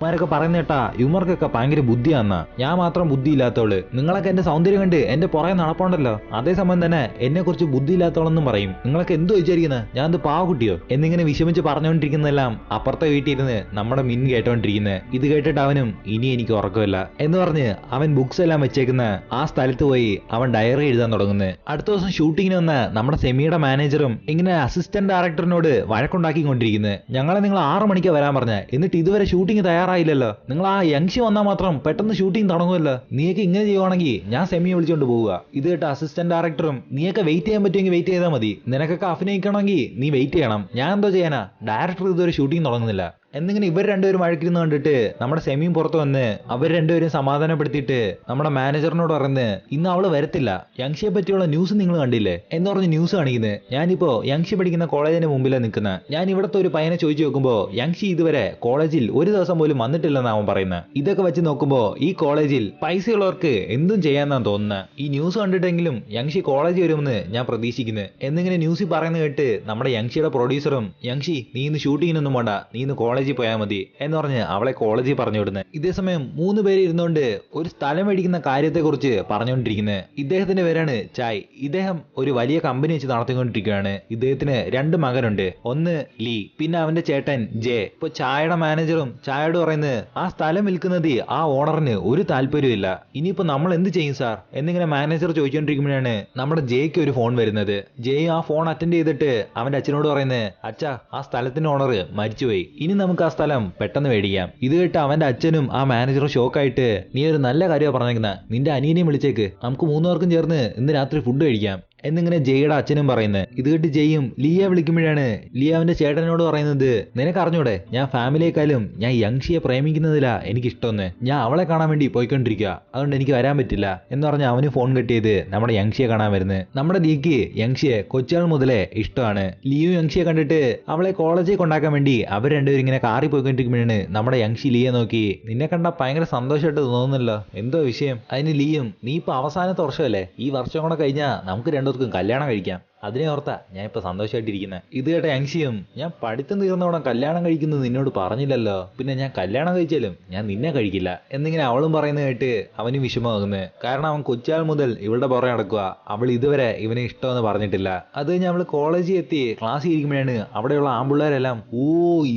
ഇവന്മാരൊക്കെ പറയുന്ന കേട്ടാ ഇവന്മാർക്കൊക്കെ ഭയങ്കര ബുദ്ധിയാന്നാ. ഞാൻ മാത്രം ബുദ്ധിയില്ലാത്തവള്. നിങ്ങളൊക്കെ എന്റെ സൗന്ദര്യം കണ്ട് എന്റെ പുറകെ നടപ്പുണ്ടല്ലോ. അതേസമയം തന്നെ എന്നെ കുറിച്ച് ബുദ്ധിയില്ലാത്തവളെന്നും പറയും. നിങ്ങളൊക്കെ എന്ത് വിചാരിക്കുന്നത്? ഞാൻ എന്ത് പാവക്കുട്ടിയോ എന്നിങ്ങനെ വിഷമിച്ച് പറഞ്ഞുകൊണ്ടിരിക്കുന്നതെല്ലാം അപ്പുറത്തെ വീട്ടിലിരുന്ന് നമ്മുടെ മിൻ കേട്ടോണ്ടിരിക്കുന്നത്. ഇത് കേട്ടിട്ട് അവനും ഇനി എനിക്ക് ഉറക്കമില്ല എന്ന് പറഞ്ഞ് അവൻ ബുക്സ് എല്ലാം വെച്ചേക്കുന്ന ആ സ്ഥലത്ത് പോയി അവൻ ഡയറി എഴുതാൻ തുടങ്ങുന്നത്. അടുത്ത ദിവസം ഷൂട്ടിങ്ങിന് വന്ന നമ്മുടെ സെമിയുടെ മാനേജറും ഇങ്ങനെ അസിസ്റ്റന്റ് ഡയറക്ടറിനോട് വഴക്കുണ്ടാക്കിക്കൊണ്ടിരിക്കുന്നത്. ഞങ്ങളെ നിങ്ങൾ 6 മണിക്ക് വരാൻ പറഞ്ഞ, എന്നിട്ട് ഇതുവരെ ഷൂട്ടിംഗ് തയ്യാറായില്ലല്ലോ. നിങ്ങൾ ആ യങ്ഷി വന്നാൽ മാത്രം പെട്ടെന്ന് ഷൂട്ടിംഗ് തുടങ്ങുമല്ലോ. നീയൊക്കെ ഇങ്ങനെ ചെയ്യുവാണെങ്കിൽ ഞാൻ സെമിയെ വിളിച്ചോണ്ട് പോവുക. ഇത് കേട്ട അസിസ്റ്റന്റ് ഡയറക്ടറും നീയൊക്കെ വെയിറ്റ് ചെയ്യാൻ പറ്റുമെങ്കിൽ വെയിറ്റ് ചെയ്താൽ മതി. നിനക്കൊക്കെ അഭിനയിക്കണമെങ്കിൽ നീ വെയിറ്റ് ചെയ്യണം. ഞാൻ എന്തോ ചെയ്യാനാ? ഡയറക്ടർ ഇതുവരെ ഷൂട്ടിംഗ് തുടങ്ങുന്നില്ല എന്നിങ്ങനെ ഇവർ രണ്ടുപേരും വഴക്കിരുന്ന് കണ്ടിട്ട് നമ്മുടെ സെമിയും പുറത്ത് വന്ന് അവർ രണ്ടുപേരും സമാധാനപ്പെടുത്തിയിട്ട് നമ്മുടെ മാനേജറിനോട് പറയുന്നത്, ഇന്ന് അവള് വരത്തില്ല. യങ്ഷിയെ പറ്റിയുള്ള ന്യൂസ് നിങ്ങൾ കണ്ടില്ലേ എന്ന് പറഞ്ഞ് ന്യൂസ് കാണിക്കുന്നത്. ഞാനിപ്പോ യങ്ഷി പഠിക്കുന്ന കോളേജിന് മുമ്പിലാണ് നിൽക്കുന്നത്. ഞാൻ ഇവിടുത്തെ ഒരു പയ്യനെ ചോദിച്ചു നോക്കുമ്പോ യങ്ഷി ഇതുവരെ കോളേജിൽ ഒരു ദിവസം പോലും വന്നിട്ടില്ലെന്ന് അവൻ പറയുന്നത്. ഇതൊക്കെ വെച്ച് നോക്കുമ്പോ ഈ കോളേജിൽ പൈസയുള്ളവർക്ക് എന്തും ചെയ്യാന്നാണ് തോന്നുന്നത്. ഈ ന്യൂസ് കണ്ടിട്ടെങ്കിലും യങ്ഷി കോളേജിൽ വരുമെന്ന് ഞാൻ പ്രതീക്ഷിക്കുന്നത് എന്നിങ്ങനെ ന്യൂസിൽ പറയുന്നത് കേട്ട് നമ്മുടെ യങ്ഷിയുടെ പ്രൊഡ്യൂസറും, യങ്ഷി നീ ഇന്ന് ഷൂട്ടിങ്ങിനൊന്നും വേണ്ട, നീ ഇന്ന് കോളേജിൽ പോയാൽ മതി എന്ന് പറഞ്ഞ് അവളെ കോളേജിൽ പറഞ്ഞു വിടുന്നത്. ഇതേസമയം 3 പേര് ഇരുന്നുകൊണ്ട് ഒരു സ്ഥലം മേടിക്കുന്ന കാര്യത്തെക്കുറിച്ച് പറഞ്ഞുകൊണ്ടിരിക്കുന്നത്. ഇദ്ദേഹത്തിന്റെ പേരാണ് ചായ്. ഇദ്ദേഹം ഒരു വലിയ കമ്പനി വെച്ച് നടത്തിക്കൊണ്ടിരിക്കുകയാണ്. ഇദ്ദേഹത്തിന് 2 മകനുണ്ട്. ഒന്ന് ലീ, പിന്നെ അവന്റെ ചേട്ടൻ ജെ. ഇപ്പൊ ചായയുടെ മാനേജറും ചായയോട് പറയുന്നത്, ആ സ്ഥലം വിൽക്കുന്നത് ആ ഓണറിന് ഒരു താല്പര്യമില്ല. ഇനിയിപ്പോ നമ്മൾ എന്ത് ചെയ്യും സാർ എന്നിങ്ങനെ മാനേജർ ചോദിച്ചുകൊണ്ടിരിക്കുമ്പോഴാണ് നമ്മുടെ ജെയ്ക്ക് ഒരു ഫോൺ വരുന്നത്. ജയ് ആ ഫോൺ അറ്റൻഡ് ചെയ്തിട്ട് അവന്റെ അച്ഛനോട് പറയുന്നത്, അച്ഛാ ആ സ്ഥലത്തിന്റെ ഓണർ മരിച്ചുപോയി, ഇനി നമുക്ക് ആ സ്ഥലം പെട്ടെന്ന് മേടിക്കാം. ഇത് കേട്ട് അവന്റെ അച്ഛനും ആ മാനേജറും ഷോക്കായിട്ട്, നീ ഒരു നല്ല കാര്യമാണ് പറഞ്ഞേക്കുന്ന, നിന്റെ അനിയനെയും വിളിച്ചേക്ക്, നമുക്ക് 3 പേർക്കും ചേർന്ന് ഇന്ന് രാത്രി ഫുഡ് കഴിക്കാം എന്നിങ്ങനെ ജയുടെ അച്ഛനും പറയുന്നത്. ഇത് കേട്ട് ജയും ലിയെ വിളിക്കുമ്പോഴാണ് ലിയ അവന്റെ ചേട്ടനോട് പറയുന്നത്, നിനക്ക് അറിഞ്ഞൂടെ ഞാൻ ഫാമിലിയെക്കാളും ഞാൻ യങ്ഷിയെ പ്രേമിക്കുന്നതിലാ എനിക്ക് ഇഷ്ടമെന്ന്. ഞാൻ അവളെ കാണാൻ വേണ്ടി പോയിക്കൊണ്ടിരിക്കുക, അതുകൊണ്ട് എനിക്ക് വരാൻ പറ്റില്ല എന്ന് പറഞ്ഞ് അവന് ഫോൺ കട്ട് ചെയ്ത് നമ്മുടെ യങ്ഷിയെ കാണാൻ വരുന്നത്. നമ്മുടെ ലീക്ക് യങ്ഷിയെ കൊച്ചാൾ മുതലേ ഇഷ്ടമാണ്. ലിയു യങ്ഷിയെ കണ്ടിട്ട് അവളെ കോളേജിൽ കൊണ്ടാക്കാൻ വേണ്ടി അവർ രണ്ടുപേരും ഇങ്ങനെ കാറി പോയിക്കൊണ്ടിരിക്കുമ്പോഴാണ് നമ്മുടെ യങ്ഷി ലിയെ നോക്കി, നിന്നെ കണ്ട ഭയങ്കര സന്തോഷമായിട്ട് തോന്നുന്നല്ലോ, എന്തോ വിഷയം? അതിന് ലിയും, നീ ഇപ്പൊ അവസാനത്തെ വർഷമല്ലേ, ഈ വർഷം കൂടെ കഴിഞ്ഞാൽ നമുക്ക് കല്യാണം കഴിക്കാം, അതിനെ ഓർത്താ ഞാൻ ഇപ്പൊ സന്തോഷമായിട്ടിരിക്കുന്നത്. ഇത് കേട്ട യങ്ഷിയും, ഞാൻ പഠിത്തം തീർന്നോടെ കല്യാണം കഴിക്കുന്നത് നിന്നോട് പറഞ്ഞില്ലല്ലോ, പിന്നെ ഞാൻ കല്യാണം കഴിച്ചാലും ഞാൻ നിന്നെ കഴിക്കില്ല എന്നിങ്ങനെ അവളും പറയുന്നത് കേട്ട് അവനും വിഷമമാകുന്നത്. കാരണം അവൻ കൊച്ചാൾ മുതൽ ഇവളുടെ പുറകെ നടക്കുക, അവൾ ഇതുവരെ ഇവനെ ഇഷ്ടമെന്ന് പറഞ്ഞിട്ടില്ല. അത് കഴിഞ്ഞ് അവള് കോളേജിൽ എത്തി ക്ലാസ്സിൽ ഇരിക്കുമ്പോഴാണ് അവിടെയുള്ള ആമ്പിള്ളേരെല്ലാം, ഓ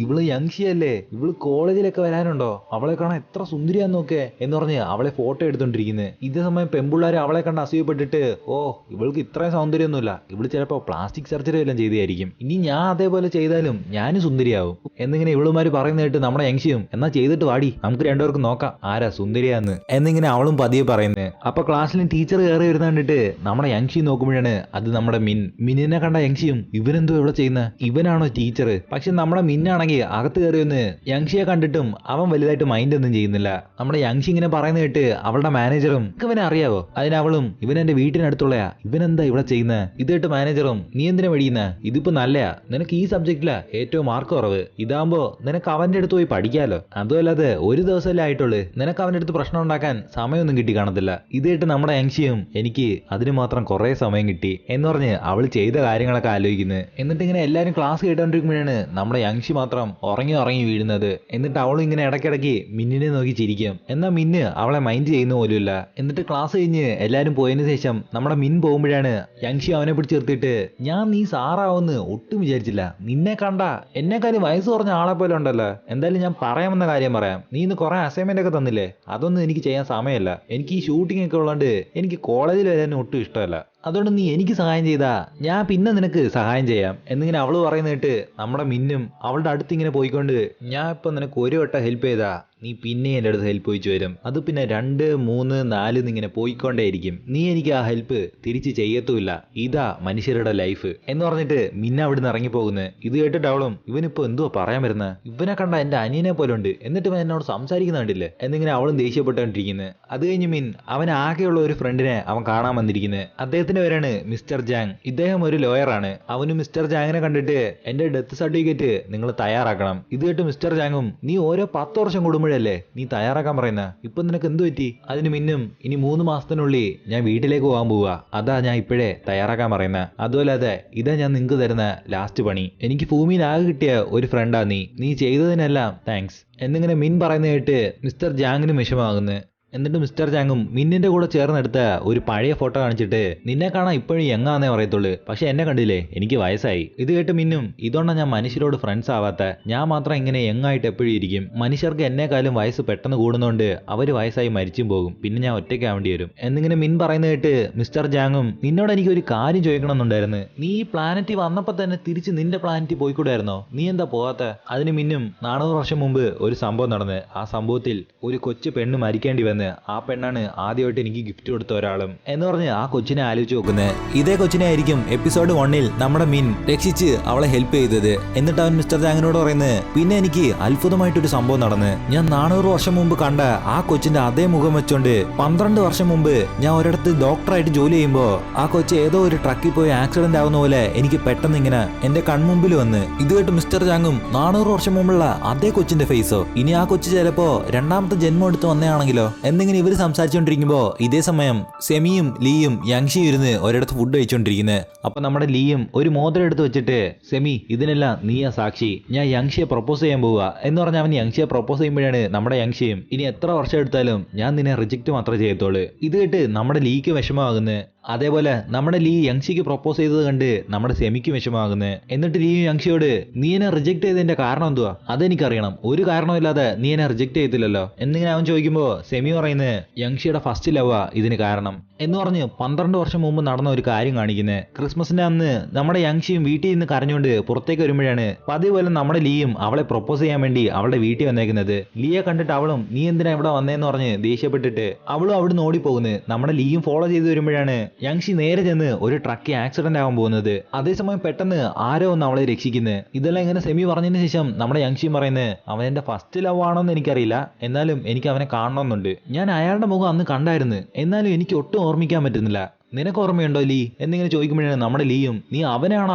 ഇവള് യങ്ഷിയല്ലേ, ഇവള് കോളേജിലൊക്കെ വരാനുണ്ടോ, അവളെ കാണാൻ എത്ര സുന്ദരിയാന്ന് നോക്കേ എന്ന് പറഞ്ഞ് അവളെ ഫോട്ടോ എടുത്തോണ്ടിരിക്കുന്നത്. ഇതേ സമയം പെമ്പിള്ളേർ അവളെ കണ്ട് അസൂയപ്പെട്ടിട്ട്, ഓ ഇവൾക്ക് ഇത്രയും സൗന്ദര്യമൊന്നുമില്ല, ഇവള് ചിലപ്പോ പ്ലാസ്റ്റിക് സർജറി എല്ലാം ചെയ്തായിരിക്കും, ഇനി ഞാൻ അതേപോലെ ചെയ്താലും ഞാനും സുന്ദരിയാവും എന്നിങ്ങനെ ഇവളുമാര് പറയുന്നതായിട്ട് നമ്മുടെ യങ്ഷിയും, എന്നാ ചെയ്തിട്ട് വാടി നമുക്ക് 2 പേർക്കും നോക്കാം ആരാ സുന്ദരിയാന്ന് എന്നിങ്ങനെ അവളും പതിയെ പറയുന്നത്. അപ്പൊ ക്ലാസ്സിലും ടീച്ചർ കയറി വരുന്ന കണ്ടിട്ട് നമ്മുടെ യങ്ഷി നോക്കുമ്പോഴാണ് അത് നമ്മുടെ മിന്നിനെ കണ്ട യങ്ഷിയും, ഇവനെന്തോ ഇവിടെ ചെയ്യുന്ന, ഇവനാണോ ടീച്ചർ? പക്ഷെ നമ്മുടെ മിന്നാണെങ്കിൽ അകത്ത് കയറി വന്ന് യങ്ഷിയെ കണ്ടിട്ടും അവൻ വലുതായിട്ട് മൈൻഡ് ഒന്നും ചെയ്യുന്നില്ല. നമ്മുടെ യങ്ഷി ഇങ്ങനെ പറയുന്ന കേട്ട് അവളുടെ മാനേജറും, ഇവനെ അറിയാവോ? അതിനവളും, ഇവൻ എന്റെ വീട്ടിനടുത്തുള്ളയാ, ഇവനെന്താ ഇവിടെ ചെയ്യുന്നത്? ഇത് കേട്ട് മാനേജറും, നീ എന്തിനാ പഠിക്കുന്ന, ഇതിപ്പോ നല്ലയാ, നിനക്ക് ഈ സബ്ജക്റ്റിലാ ഏറ്റവും മാർക്ക് കുറവ്, ഇതാകുമ്പോ നിനക്ക് അവന്റെ അടുത്ത് പോയി പഠിക്കാലോ, അതുമല്ലാതെ ഒരു ദിവസമല്ലേ ആയിട്ടുള്ളു, നിനക്ക് അവന്റെ അടുത്ത് പ്രശ്നം ഉണ്ടാക്കാൻ സമയമൊന്നും കിട്ടി കാണത്തില്ല. ഇത് കേട്ട് നമ്മുടെ യങ്ഷിയും, എനിക്ക് അതിന് മാത്രം കുറെ സമയം കിട്ടി എന്ന് പറഞ്ഞ് അവൾ ചെയ്ത കാര്യങ്ങളൊക്കെ ആലോചിക്കുന്നത്. എന്നിട്ട് ഇങ്ങനെ എല്ലാരും ക്ലാസ് കേട്ടോണ്ടിരിക്കുമ്പോഴാണ് നമ്മുടെ യങ്ഷി മാത്രം ഉറങ്ങി വീഴുന്നത്. എന്നിട്ട് അവളും ഇങ്ങനെ ഇടയ്ക്കിടയ്ക്ക് മിന്നിനെ നോക്കി ചിരിക്കും. എന്നാൽ മിന്ന് അവളെ മൈൻഡ് ചെയ്യുന്ന പോലുമില്ല. എന്നിട്ട് ക്ലാസ് കഴിഞ്ഞ് എല്ലാരും പോയതിനു ശേഷം നമ്മുടെ മിൻ പോകുമ്പോഴാണ് യങ്ഷി അവനെ പിടിച്ച് നിർത്തിയിട്ട്, ഞാൻ നീ സാറാവുമെന്ന് ഒട്ടും വിചാരിച്ചില്ല, നിന്നെ കണ്ട എന്നെക്കാളും വയസ്സ് കുറഞ്ഞ ആളെ പോലെ ഉണ്ടല്ലോ. എന്തായാലും ഞാൻ പറയാമെന്ന കാര്യം പറയാം, നീ ഇന്ന് കുറെ അസൈൻമെന്റ് ഒക്കെ തന്നില്ലേ, അതൊന്നും എനിക്ക് ചെയ്യാൻ സമയമല്ല, എനിക്ക് ഈ ഷൂട്ടിംഗ് ഒക്കെ ഉള്ളതുകൊണ്ട് എനിക്ക് കോളേജിൽ വരാൻ ഒട്ടും ഇഷ്ടമല്ല, അതുകൊണ്ട് നീ എനിക്ക് സഹായം ചെയ്താ ഞാൻ പിന്നെ നിനക്ക് സഹായം ചെയ്യാം എന്നിങ്ങനെ അവള് പറയുന്നിട്ട് നമ്മുടെ മിന്നും അവളുടെ അടുത്ത് ഇങ്ങനെ പോയിക്കൊണ്ട്, ഞാൻ ഇപ്പൊ നിനക്ക് ഒരു വട്ടം ഹെൽപ്പ് ചെയ്താ നീ പിന്നെ എൻ്റെ അടുത്ത് ഹെൽപ്പ് ചോദിച്ചു വരും, അത് പിന്നെ 2, 3, 4 എന്നിങ്ങനെ പോയിക്കൊണ്ടേയിരിക്കും, നീ എനിക്ക് ആ ഹെൽപ്പ് തിരിച്ച് ചെയ്യത്തുമില്ല, ഇതാ മനുഷ്യരുടെ ലൈഫ് എന്ന് പറഞ്ഞിട്ട് മിന്ന അവിടുന്ന് ഇറങ്ങിപ്പോകുന്നത്. ഇത് കേട്ടിട്ട് അവളും, ഇവനിപ്പോ എന്തോ പറയാൻ വരുന്നത്, ഇവനെ കണ്ട എന്റെ അനിയനെ പോലെ ഉണ്ട്, എന്നിട്ട് ഇവൻ എന്നോട് സംസാരിക്കുന്ന കണ്ടില്ലേ എന്നിങ്ങനെ അവളും ദേഷ്യപ്പെട്ടുകൊണ്ടിരിക്കുന്നത്. അത് കഴിഞ്ഞ് മിൻ അവൻ ആകെയുള്ള ഒരു ഫ്രണ്ടിനെ അവൻ കാണാൻ വന്നിരിക്കുന്നത്. അദ്ദേഹത്തിന്റെ പേരാണ് മിസ്റ്റർ ജാങ്. ഇദ്ദേഹം ഒരു ലോയറാണ്. അവന് മിസ്റ്റർ ജാങ്ങിനെ കണ്ടിട്ട്, എന്റെ ഡെത്ത് സർട്ടിഫിക്കറ്റ് നിങ്ങൾ തയ്യാറാക്കണം. ഇത് കേട്ട് മിസ്റ്റർ ജാങ്ങും, നീ ഓരോ 10 വർഷം കൂടുമ്പോൾ പോകുമ്പോഴല്ലേ നീ തയ്യാറാക്കാൻ പറയുന്ന. ഇപ്പൊ നിനക്ക് എന്ത് പറ്റി? അതിന് മിന്നും ഇനി 3 മാസത്തിനുള്ളിൽ ഞാൻ വീട്ടിലേക്ക് പോകാൻ പോവുക. അതാ ഞാൻ ഇപ്പോഴേ തയ്യാറാക്കാൻ പറയുന്നത്. അതുപോലെ ഇതാ ഞാൻ നിങ്ങൾക്ക് തരുന്ന ലാസ്റ്റ് പണി. എനിക്ക് ഭൂമിയിൽ ആകെ കിട്ടിയ ഒരു ഫ്രണ്ടാ നീ ചെയ്തതിനെല്ലാം താങ്ക്സ് എന്നിങ്ങനെ മിൻ പറയുന്ന കേട്ട് മിസ്റ്റർ ജാങ്ങിന് വിഷമാകുന്നു. എന്നിട്ട് മിസ്റ്റർ ജാങ്ങും മിന്നിന്റെ കൂടെ ചേർന്നെടുത്ത ഒരു പഴയ ഫോട്ടോ കാണിച്ചിട്ട് നിന്നെ കാണാൻ ഇപ്പോഴും യങ്ങാന്നേ പറയത്തുള്ളൂ, പക്ഷെ എന്നെ കണ്ടില്ലേ എനിക്ക് വയസ്സായി. ഇത് കേട്ട് മിന്നും ഇതുകൊണ്ടാ ഞാൻ മനുഷ്യരോട് ഫ്രണ്ട്സ് ആവാത്ത, ഞാൻ മാത്രം ഇങ്ങനെ യങ്ങായിട്ട് എപ്പോഴും ഇരിക്കും. മനുഷ്യർക്ക് എന്നെക്കാളും വയസ്സ് പെട്ടെന്ന് കൂടുന്നതുകൊണ്ട് അവര് വയസ്സായി മരിച്ചും പോകും, പിന്നെ ഞാൻ ഒറ്റയ്ക്കാവേണ്ടി വരും എന്നിങ്ങനെ മിൻ പറയുന്നത് കേട്ട് മിസ്റ്റർ ജാങ്ങും നിന്നോട് എനിക്ക് ഒരു കാര്യം ചോദിക്കണമെന്നുണ്ടായിരുന്നു. നീ ഈ പ്ലാനറ്റിൽ വന്നപ്പോ തന്നെ തിരിച്ച് നിന്റെ പ്ലാനറ്റിൽ പോയിക്കൂടായിരുന്നോ? നീ എന്താ പോകാത്ത? അതിന് മിന്നും 400 വർഷം മുമ്പ് ഒരു സംഭവം നടന്ന് ആ സംഭവത്തിൽ ഒരു കൊച്ചു പെണ്ണ് മരിക്കേണ്ടി വന്ന് ആ പെണ്ണാണ് ആദ്യമായിട്ട് എനിക്ക് ഗിഫ്റ്റ് കൊടുത്ത ഒരാളും എന്ന് പറഞ്ഞ് ആ കൊച്ചിനെ ആലോചിച്ച് നോക്കുന്നത്. ഇതേ കൊച്ചിനെ ആയിരിക്കും എപ്പിസോഡ് 1 നമ്മുടെ മിൻ രക്ഷിച്ച് അവളെ ഹെൽപ്പ് ചെയ്തത്. എന്നിട്ട് അവൻ മിസ്റ്റർ ജാങ്ങിനോട് പറയുന്നത് പിന്നെ എനിക്ക് അത്ഭുതമായിട്ടൊരു സംഭവം നടന്ന് ഞാൻ 400 വർഷം മുമ്പ് കണ്ട ആ കൊച്ചിന്റെ അതേ മുഖം വെച്ചോണ്ട് 12 വർഷം മുമ്പ് ഞാൻ ഒരിടത്ത് ഡോക്ടറായിട്ട് ജോലി ചെയ്യുമ്പോ ആ കൊച്ച് ഏതോ ഒരു ട്രക്കിൽ പോയി ആക്സിഡന്റ് ആവുന്ന പോലെ എനിക്ക് പെട്ടെന്ന് ഇങ്ങനെ എന്റെ കൺമുമ്പിൽ വന്ന്. ഇത് കേട്ട് മിസ്റ്റർ ജാങ്ങും 400 വർഷം മുമ്പുള്ള അതേ കൊച്ചിന്റെ ഫേസോ? ഇനി ആ കൊച്ചു ചിലപ്പോ രണ്ടാമത്തെ ജന്മം എടുത്ത് വന്നതാണെങ്കിലോ എന്നിങ്ങനെ ഇവര് സംസാരിച്ചോണ്ടിരിക്കുമ്പോ ഇതേ സമയം സെമിയും ലീയും യങ്ഷിയും ഇരുന്ന് ഒരിടത്ത് ഫുഡ് കഴിച്ചോണ്ടിരിക്കുന്നത്. അപ്പൊ നമ്മുടെ ലീയും ഒരു മോതിരം എടുത്ത് വെച്ചിട്ട് സെമി ഇതിനെല്ലാം നീയാ സാക്ഷി, ഞാൻ യങ്ഷിയെ പ്രപ്പോസ് ചെയ്യാൻ പോവുക എന്ന് പറഞ്ഞ അവൻ യങ്ഷിയെ പ്രപ്പോസ് ചെയ്യുമ്പോഴാണ് നമ്മുടെ യങ്ഷിയും ഇനി എത്ര വർഷം എടുത്താലും ഞാൻ നിന്നെ റിജക്റ്റ് മാത്രമേ ചെയ്യത്തുള്ളൂ. ഇത് കേട്ട് നമ്മുടെ ലീക്ക് വിഷമമാകുന്നത്. അതേപോലെ നമ്മുടെ ലീ യങ്ഷിക്ക് പ്രപ്പോസ് ചെയ്തത് കണ്ട് നമ്മുടെ സെമിക്ക് വിഷമമാകുന്നത്. എന്നിട്ട് ലീ യങ്ഷിയോട് നീ എന്നെ റിജക്ട് ചെയ്തതിന്റെ കാരണം എന്തുവാ? അതെനിക്കറിയണം, ഒരു കാരണമില്ലാതെ നീ എന്നെ റിജക്ട് ചെയ്തില്ലല്ലോ എന്നിങ്ങനെ അവൻ ചോദിക്കുമ്പോ സെമി പറയുന്നത് യങ്ഷിയുടെ ഫസ്റ്റ് ലവാ ഇതിന് കാരണം എന്ന് പറഞ്ഞ് 12 വർഷം മുമ്പ് നടന്ന ഒരു കാര്യം കാണിക്കുന്നത്. ക്രിസ്മസിന്റെ അന്ന് നമ്മുടെ യങ്ഷിയും വീട്ടിൽ നിന്ന് കരഞ്ഞുകൊണ്ട് പുറത്തേക്ക് വരുമ്പോഴാണ് പതിവ് പോലെ നമ്മുടെ ലീയും അവളെ പ്രപ്പോസ് ചെയ്യാൻ വേണ്ടി അവളുടെ വീട്ടിൽ വന്നേക്കുന്നത്. ലീയെ കണ്ടിട്ട് അവളും നീ എന്തിനാ ഇവിടെ വന്നേന്ന് പറഞ്ഞ് ദേഷ്യപ്പെട്ടിട്ട് അവളും അവിടുന്ന് ഓടിപ്പോകുന്നത്. നമ്മുടെ ലീയും ഫോളോ ചെയ്ത് വരുമ്പോഴാണ് യങ്ഷി നേരെ ചെന്ന് ഒരു ട്രക്കിൽ ആക്സിഡന്റ് ആവാൻ പോകുന്നത്. അതേസമയം പെട്ടെന്ന് ആരോ ഒന്ന് അവളെ രക്ഷിക്കുന്നത്. ഇതെല്ലാം ഇങ്ങനെ സെമി പറഞ്ഞതിന് ശേഷം നമ്മുടെ യങ്ഷിയും പറയുന്നത് അവൻ എന്റെ ഫസ്റ്റ് ലവ് ആണോന്ന് എനിക്കറിയില്ല, എന്നാലും എനിക്ക് അവനെ കാണണമെന്നുണ്ട്. ഞാൻ അയാളുടെ മുഖം അന്ന് കണ്ടായിരുന്നു, എന്നാലും എനിക്ക് ഒട്ടും ഓർമ്മിക്കാൻ പറ്റുന്നില്ല. നിനക്ക് ഓർമ്മയുണ്ടോ ലീ എന്നിങ്ങനെ ചോദിക്കുമ്പോഴാണ് നമ്മുടെ ലീയും നീ അവനെയാണോ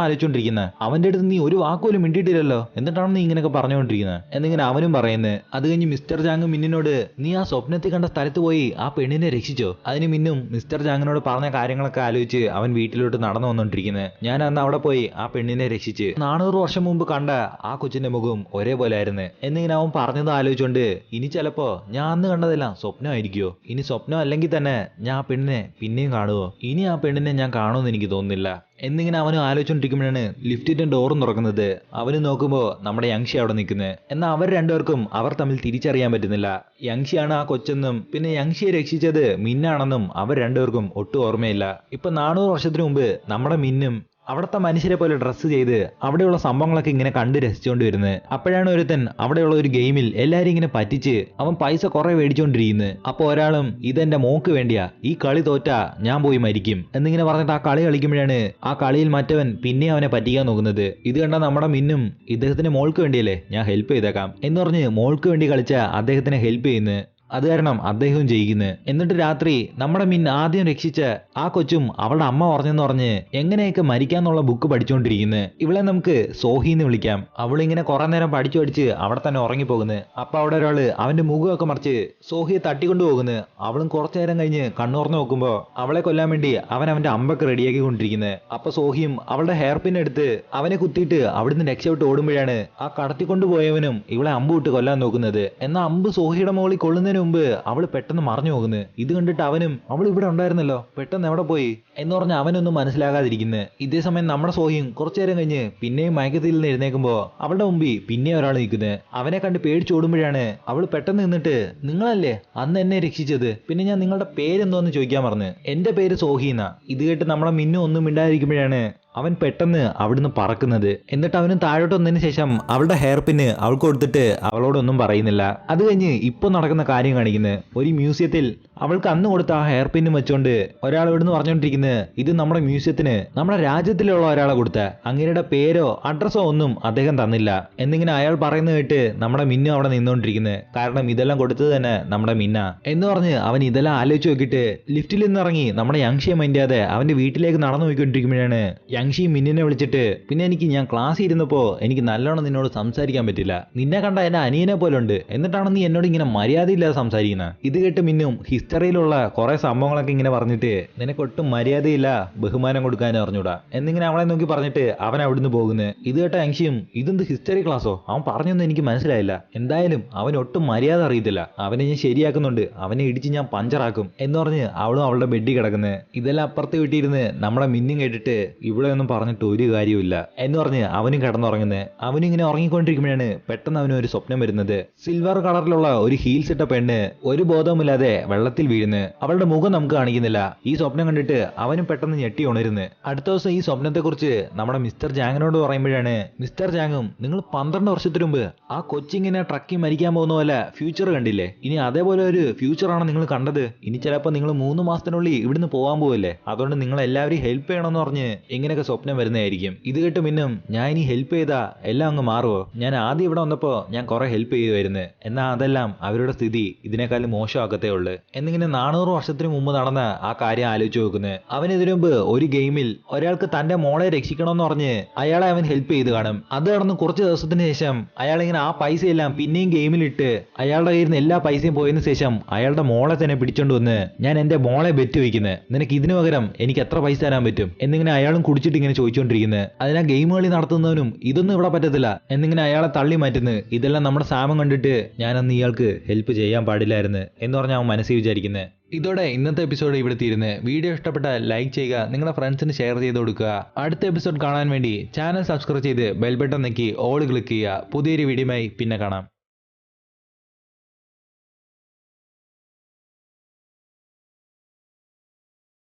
ആലോചിച്ചോണ്ടിരിക്കുന്നത്? അവന്റെ അടുത്ത് നീ ഒരു വാക്കുപോലും മിണ്ടിയിട്ടില്ലല്ലോ, എന്നിട്ടാണ് നീ ഇങ്ങനെയൊക്കെ പറഞ്ഞുകൊണ്ടിരിക്കുന്നത് എന്നിങ്ങനെ അവനും പറയുന്നത്. അത് കഴിഞ്ഞ് മിസ്റ്റർ ജാങ് മിന്നിനോട് നീ ആ സ്വപ്നത്തിൽ കണ്ട സ്ഥലത്ത് പോയി ആ പെണ്ണിനെ രക്ഷിച്ചോ? അതിന് മിന്നും മിസ്റ്റർ ജാങ്ങിനോട് പറഞ്ഞ കാര്യങ്ങളൊക്കെ ആലോചിച്ച് അവൻ വീട്ടിലോട്ട് നടന്നു വന്നോണ്ടിരിക്കുന്നത്. ഞാൻ അന്ന് അവിടെ പോയി ആ പെണ്ണിനെ രക്ഷിച്ച് 400 വർഷം മുമ്പ് കണ്ട ആ കൊച്ചിന്റെ മുഖം ഒരേപോലെ ആയിരുന്നു എന്നിങ്ങനെ അവൻ പറഞ്ഞത് ആലോചിച്ചോണ്ട് ഇനി ചിലപ്പോ ഞാൻ അന്ന് കണ്ടതെല്ലാം സ്വപ്നമായിരിക്കുമോ? ഇനി സ്വപ്നം അല്ലെങ്കിൽ തന്നെ ഞാൻ ആ പെണ്ണിനെ പിന്നെയും കാണുമോ? ഇനി ആ പെണ്ണിനെ ഞാൻ കാണുമെന്ന് എനിക്ക് തോന്നുന്നില്ല എന്നിങ്ങനെ അവനും ആലോചിച്ചോണ്ടിരിക്കുമ്പോഴാണ് ലിഫ്റ്റിന്റെ ഡോറും തുറക്കുന്നത്. അവന് നോക്കുമ്പോൾ നമ്മുടെ യങ്ഷി അവിടെ നിൽക്കുന്നത്. എന്നാൽ അവർ രണ്ടുപേർക്കും അവർ തമ്മിൽ തിരിച്ചറിയാൻ പറ്റുന്നില്ല. യങ്ഷിയാണ് ആ കൊച്ചെന്നും പിന്നെ യങ്ഷിയെ രക്ഷിച്ചത് മിന്നാണെന്നും അവർ രണ്ടുപേർക്കും ഒട്ടും ഓർമ്മയില്ല. ഇപ്പൊ 400 വർഷത്തിന് മുമ്പ് നമ്മുടെ മിന്നും അവിടുത്തെ മനുഷ്യരെ പോലെ ഡ്രസ്സ് ചെയ്ത് അവിടെയുള്ള സംഭവങ്ങളൊക്കെ ഇങ്ങനെ കണ്ട് രസിച്ചുകൊണ്ട് വരുന്നത്. അപ്പോഴാണ് ഒരുത്തൻ അവിടെയുള്ള ഒരു ഗെയിമിൽ എല്ലാരും ഇങ്ങനെ പറ്റിച്ച് അവൻ പൈസ കുറെ മേടിച്ചോണ്ടിരിക്കുന്നത്. അപ്പൊ ഒരാളും ഇതെന്റെ മോക്ക് വേണ്ടിയാ, ഈ കളി തോറ്റാ ഞാൻ പോയി മരിക്കും എന്നിങ്ങനെ പറഞ്ഞിട്ട് ആ കളി കളിക്കുമ്പോഴാണ് ആ കളിയിൽ മറ്റവൻ പിന്നെ അവനെ പറ്റിക്കാൻ നോക്കുന്നത്. ഇത് കണ്ട നമ്മുടെ മിന്നും ഇദ്ദേഹത്തിന്റെ മോൾക്ക് വേണ്ടിയല്ലേ ഞാൻ ഹെൽപ്പ് ചെയ്തേക്കാം എന്ന് പറഞ്ഞ് മോൾക്ക് വേണ്ടി കളിച്ച അദ്ദേഹത്തിനെ ഹെൽപ്പ് ചെയ്യുന്നത്. അത് കാരണം അദ്ദേഹവും ജയിക്കുന്നത്. എന്നിട്ട് രാത്രി നമ്മുടെ മിൻ ആദ്യം രക്ഷിച്ച ആ കൊച്ചും അവളുടെ അമ്മ പറഞ്ഞെന്ന് പറഞ്ഞ് എങ്ങനെയൊക്കെ മരിക്കാന്നുള്ള ബുക്ക് പഠിച്ചുകൊണ്ടിരിക്കുന്നത്. ഇവളെ നമുക്ക് സോഹിന്ന് വിളിക്കാം. അവളിങ്ങനെ കുറെ നേരം പഠിച്ച് അവിടെ തന്നെ ഉറങ്ങിപ്പോകുന്നത്. അപ്പൊ അവിടെ ഒരാള് അവന്റെ മുഖമൊക്കെ മറിച്ച് സോഹിയെ തട്ടിക്കൊണ്ടു പോകുന്നത്. അവളും കുറച്ചു നേരം കഴിഞ്ഞ് കണ്ണുറന്ന് നോക്കുമ്പോ അവളെ കൊല്ലാൻ വേണ്ടി അവന്റെ അമ്പൊക്കെ റെഡിയാക്കി കൊണ്ടിരിക്കുന്നത്. അപ്പൊ സോഹിയും അവളുടെ ഹെയർ പിൻ എടുത്ത് അവനെ കുത്തിയിട്ട് അവിടുന്ന് രക്ഷപ്പെട്ട് ഓടുമ്പോഴാണ് ആ കടത്തിക്കൊണ്ടുപോയവനും ഇവളെ അമ്പ് വിട്ട് കൊല്ലാൻ നോക്കുന്നത്. എന്നാൽ അമ്പ് സോഹിയുടെ മുകളിൽ കൊള്ളുന്നതിന് മുമ്പ് അവള് പെട്ടെന്ന് മറിഞ്ഞു പോകുന്നത്. ഇത് കണ്ടിട്ട് അവനും അവൾ ഇവിടെ ഉണ്ടായിരുന്നല്ലോ, പെട്ടെന്ന് എവിടെ പോയി എന്ന് പറഞ്ഞ് അവനൊന്നും മനസ്സിലാകാതിരിക്കുന്നത്. ഇതേ സമയം നമ്മുടെ സോഹിയും കുറച്ചു നേരം കഴിഞ്ഞ് പിന്നെയും മയക്കത്തിൽ നിന്ന് എഴുന്നേക്കുമ്പോ അവളുടെ മുമ്പിൽ പിന്നെ ഒരാൾ നിൽക്കുന്നത്. അവനെ കണ്ട് പേടിച്ചോടുമ്പോഴാണ് അവൾ പെട്ടെന്ന് നിന്നിട്ട് നിങ്ങളല്ലേ അന്ന് എന്നെ രക്ഷിച്ചത്, പിന്നെ ഞാൻ നിങ്ങളുടെ പേരെന്തോന്ന് ചോദിക്കാൻ പറഞ്ഞു. എന്റെ പേര് സോഹിന്നാ. ഇത് കേട്ട് നമ്മളെ മിന്നും ഒന്നും മിണ്ടാതിരിക്കുമ്പോഴാണ് അവൻ പെട്ടെന്ന് അവിടുന്ന് പറക്കുന്നത്. എന്നിട്ട് അവനും താഴോട്ട് വന്നതിന് ശേഷം അവളുടെ ഹെയർ പിന്ന് അവൾക്ക് കൊടുത്തിട്ട് അവളോടൊന്നും പറയുന്നില്ല. അത് കഴിഞ്ഞ് ഇപ്പൊ നടക്കുന്ന കാര്യം കാണിക്കുന്നത് ഒരു മ്യൂസിയത്തിൽ അവൾക്ക് അന്ന് കൊടുത്ത ആ ഹെയർ പിന്നും വെച്ചോണ്ട് ഒരാൾ ഇവിടുന്ന് പറഞ്ഞുകൊണ്ടിരിക്കുന്നത് ഇത് നമ്മുടെ മ്യൂസിയത്തിന് നമ്മുടെ രാജ്യത്തിലുള്ള ഒരാളെ കൊടുത്ത അങ്ങേരുടെ പേരോ അഡ്രസ്സോ ഒന്നും അദ്ദേഹം തന്നില്ല എന്നിങ്ങനെ അയാൾ പറയുന്നത് കേട്ട് നമ്മുടെ മിന്നു അവിടെ നിന്നുകൊണ്ടിരിക്കുന്നത്. കാരണം ഇതെല്ലാം കൊടുത്തത് തന്നെ നമ്മുടെ മിന്ന എന്ന് പറഞ്ഞ് അവൻ ഇതെല്ലാം ആലോചിച്ച് നോക്കിയിട്ട് ലിഫ്റ്റിൽ നിന്ന് ഇറങ്ങി നമ്മുടെ യങ്ഷിയെ മൈൻഡാതെ അവന്റെ വീട്ടിലേക്ക് നടന്നു പോയിക്കൊണ്ടിരിക്കുമ്പോഴാണ് യങ്ഷി മിന്നിനെ വിളിച്ചിട്ട് പിന്നെ ഞാൻ ക്ലാസ്സിൽ ഇരുന്നപ്പോ എനിക്ക് നല്ലോണം നിന്നോട് സംസാരിക്കാൻ പറ്റില്ല. നിന്നെ കണ്ട എന്റെ അനിയനെ പോലെ ഉണ്ട്, എന്നിട്ടാണ് നീ എന്നോട് ഇങ്ങനെ മര്യാദയില്ലാതെ സംസാരിക്കുന്നത്. ഇത് കേട്ട് മിന്നും ഹിസ്റ്ററിയിലുള്ള കുറെ സംഭവങ്ങളൊക്കെ ഇങ്ങനെ പറഞ്ഞിട്ട് നിനക്കൊട്ടും മര്യാദയില്ല, ബഹുമാനം കൊടുക്കാൻ അറിഞ്ഞൂടാ എന്നിങ്ങനെ അവളെ നോക്കി പറഞ്ഞിട്ട് അവൻ അവിടുന്ന് പോകുന്നത്. ഇത് കേട്ട യങ്ഷിയും ഇതെന്ത് ഹിസ്റ്ററി ക്ലാസ്സോ, അവൻ പറഞ്ഞൊന്നും എനിക്ക് മനസ്സിലായില്ല, എന്തായാലും അവൻ ഒട്ടും മര്യാദ അറിയത്തില്ല, അവനെ ഞാൻ ശരിയാക്കുന്നുണ്ട്, അവനെ ഇടിച്ച് ഞാൻ പഞ്ചറാക്കും എന്ന് പറഞ്ഞ് അവളും അവളുടെ ബെഡിൽ കിടക്കുന്നത്. ഇതെല്ലാം അപ്പുറത്ത് വീട്ടിയിരുന്ന് നമ്മുടെ മിന്നും കേട്ടിട്ട് ഇവിടെ ഒന്നും പറഞ്ഞിട്ട് ഒരു കാര്യമില്ല എന്ന് പറഞ്ഞ് അവനും കിടന്നുറങ്ങുന്നത്. അവനും ഇങ്ങനെ ഉറങ്ങിക്കൊണ്ടിരിക്കുമ്പോഴാണ് പെട്ടെന്ന് അവന് ഒരു സ്വപ്നം വരുന്നത്. സിൽവർ കളറിലുള്ള ഒരു ഹീൽസ് ഇട്ട പെണ്ണ് ഒരു ബോധവുമില്ലാതെ വെള്ളത്തിൽ വീഴുന്നു. അവളുടെ മുഖം നമുക്ക് കാണിക്കുന്നില്ല. ഈ സ്വപ്നം കണ്ടിട്ട് അവനും പെട്ടെന്ന് ഞെട്ടി ഉണരുന്നു. അടുത്ത ദിവസം ഈ സ്വപ്നത്തെക്കുറിച്ച് നമ്മുടെ മിസ്റ്റർ ജാങ്ങിനോട് പറയുമ്പോഴാണ് മിസ്റ്റർ ജാങ്ങും നിങ്ങൾ 12 വർഷത്തിന് മുമ്പ് ആ കൊച്ചിങ്ങനെ ട്രക്കി മരിക്കാൻ പോകുന്ന പോലെ ഫ്യൂച്ചർ കണ്ടില്ലേ, ഇനി അതേപോലെ ഒരു ഫ്യൂച്ചറാണ് നിങ്ങൾ കണ്ടത്. ഇനി ചിലപ്പോൾ നിങ്ങൾ 3 മാസത്തിനുള്ളിൽ ഇവിടുന്ന് പോകാൻ പോവല്ലേ, അതുകൊണ്ട് നിങ്ങൾ എല്ലാവരും ഹെൽപ്പ് ചെയ്യണമെന്ന് പറഞ്ഞ് ഇങ്ങനെയൊക്കെ സ്വപ്നം വരുന്നതായിരിക്കും. ഇത് കേട്ട് മിന്നും ഞാൻ ഇനി ഹെൽപ്പ് ചെയ്താ എല്ലാം അങ്ങ് മാറുമോ, ഞാൻ ആദ്യം ഇവിടെ വന്നപ്പോ ഞാൻ കുറെ ഹെൽപ്പ് ചെയ്യുമായിരുന്നു, എന്നാൽ അതെല്ലാം അവരുടെ സ്ഥിതി ഇതിനേക്കാളും മോശമാക്കത്തേ ഉള്ളു എന്നിങ്ങനെ 400 വർഷത്തിന് മുമ്പ് നടന്ന ആ കാര്യം ആലോചിച്ച് നോക്കുന്നത്. അവൻ ഇതിനു മുമ്പ് ഒരു ഗെയിമിൽ ഒരാൾക്ക് തന്റെ മോളെ രക്ഷിക്കണമെന്ന് പറഞ്ഞ് അയാളെ അവൻ ഹെൽപ്പ് ചെയ്ത് കാണും. അത് നടന്ന് കുറച്ച് ദിവസത്തിന് ശേഷം അയാൾ ഇങ്ങനെ ആ പൈസയെല്ലാം പിന്നെയും ഗെയിമിലിട്ട് അയാളുടെ കയ്യിൽ നിന്ന് എല്ലാ പൈസയും പോയതിനു ശേഷം അയാളുടെ മോളെ തന്നെ പിടിച്ചോണ്ട് വന്ന് ഞാൻ എന്റെ മോളെ ബെറ്റ് വയ്ക്കുന്നത്, നിനക്ക് ഇതിനു പകരം എനിക്ക് എത്ര പൈസ തരാൻ പറ്റും എന്നിങ്ങനെ അയാളും കുടിച്ചിട്ട് ഇങ്ങനെ ചോദിച്ചുകൊണ്ടിരിക്കുന്നത്. അതിനാ ഗെയിം കളി നടത്തുന്നവനും ഇതൊന്നും ഇവിടെ പറ്റത്തില്ല എന്നിങ്ങനെ അയാളെ തള്ളി മാറ്റുന്നു. ഇതെല്ലാം നമ്മുടെ സാമം കണ്ടിട്ട് ഞാനന്ന് ഇയാൾക്ക് ഹെൽപ്പ് ചെയ്യാൻ പാടില്ലായിരുന്നു എന്ന് പറഞ്ഞാൽ അവൻ മനസ്സിൽ വിചാരിക്കുന്നത്. ഇതോടെ ഇന്നത്തെ എപ്പിസോഡ് ഇവിടെ തീരുന്നത്. വീഡിയോ ഇഷ്ടപ്പെട്ടാൽ ലൈക്ക് ചെയ്യുക, നിങ്ങളുടെ ഫ്രണ്ട്സിന് ഷെയർ ചെയ്ത് കൊടുക്കുക. അടുത്ത എപ്പിസോഡ് കാണാൻ വേണ്ടി ചാനൽ സബ്സ്ക്രൈബ് ചെയ്ത് ബെൽ ബട്ടൺ നെക്കി ഓൾ ക്ലിക്ക് ചെയ്യുക. പുതിയൊരു വീഡിയോയുമായി പിന്നെ കാണാം.